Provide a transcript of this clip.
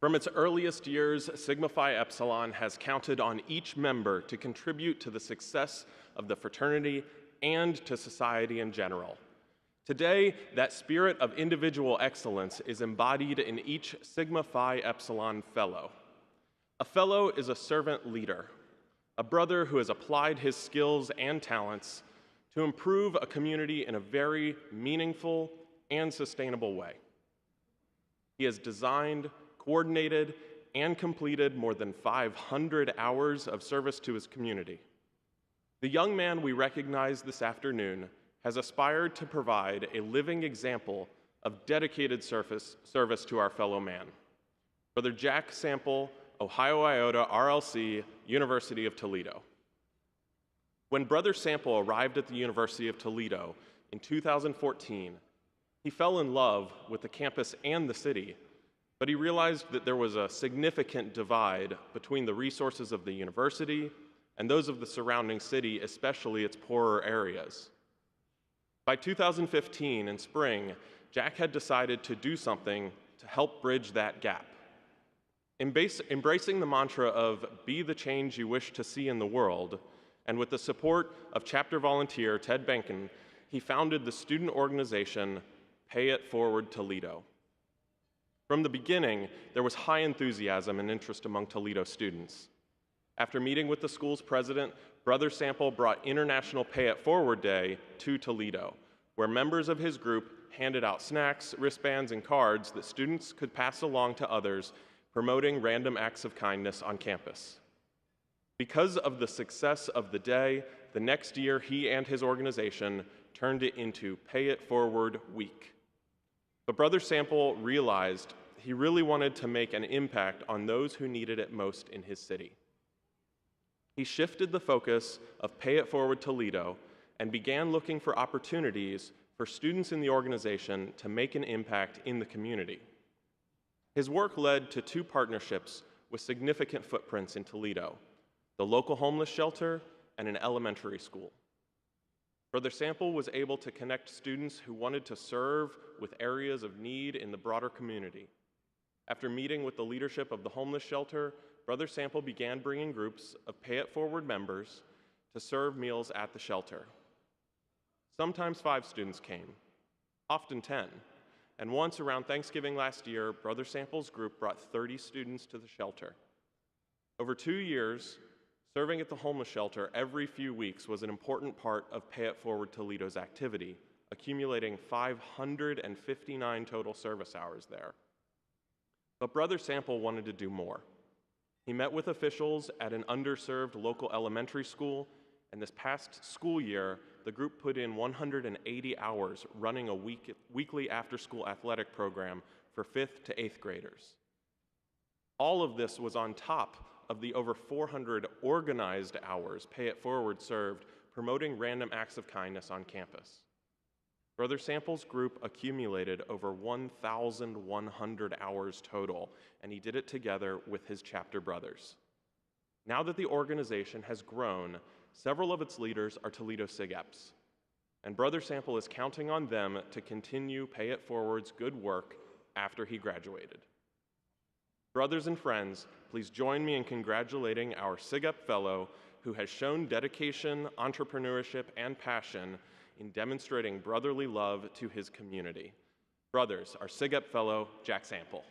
From its earliest years, Sigma Phi Epsilon has counted on each member to contribute to the success of the fraternity and to society in general. Today, that spirit of individual excellence is embodied in each Sigma Phi Epsilon fellow. A fellow is a servant leader, a brother who has applied his skills and talents to improve a community in a very meaningful and sustainable way. He has designed, coordinated, and completed more than 500 hours of service to his community. The young man we recognize this afternoon has aspired to provide a living example of dedicated service to our fellow man. Brother Jack Sample, Ohio Iota RLC, University of Toledo. When Brother Sample arrived at the University of Toledo in 2014, he fell in love with the campus and the city, but he realized that there was a significant divide between the resources of the university and those of the surrounding city, especially its poorer areas. By 2015, in spring, Jack had decided to do something to help bridge that gap. Embracing the mantra of be the change you wish to see in the world, and with the support of chapter volunteer Ted Benkin, he founded the student organization Pay It Forward Toledo. From the beginning, there was high enthusiasm and interest among Toledo students. After meeting with the school's president, Brother Sample brought International Pay It Forward Day to Toledo, where members of his group handed out snacks, wristbands, and cards that students could pass along to others, promoting random acts of kindness on campus. Because of the success of the day, the next year he and his organization turned it into Pay It Forward Week. But Brother Sample realized he really wanted to make an impact on those who needed it most in his city. He shifted the focus of Pay It Forward Toledo and began looking for opportunities for students in the organization to make an impact in the community. His work led to 2 partnerships with significant footprints in Toledo, the local homeless shelter and an elementary school. Brother Sample was able to connect students who wanted to serve with areas of need in the broader community. After meeting with the leadership of the homeless shelter, Brother Sample began bringing groups of Pay It Forward members to serve meals at the shelter. Sometimes 5 students came, often 10. And once around Thanksgiving last year, Brother Sample's group brought 30 students to the shelter. Over 2 years, serving at the homeless shelter every few weeks was an important part of Pay It Forward Toledo's activity, accumulating 559 total service hours there. But Brother Sample wanted to do more. He met with officials at an underserved local elementary school, and this past school year, the group put in 180 hours running a weekly after-school athletic program for 5th to 8th graders. All of this was on top of the over 400 organized hours Pay It Forward served promoting random acts of kindness on campus. Brother Sample's group accumulated over 1,100 hours total, and he did it together with his chapter brothers. Now that the organization has grown, several of its leaders are Toledo SIG-Eps, and Brother Sample is counting on them to continue Pay It Forward's good work after he graduated. Brothers and friends, please join me in congratulating our SIG-Ep fellow who has shown dedication, entrepreneurship, and passion in demonstrating brotherly love to his community. Brothers, our SIG-Ep fellow, Jack Sample.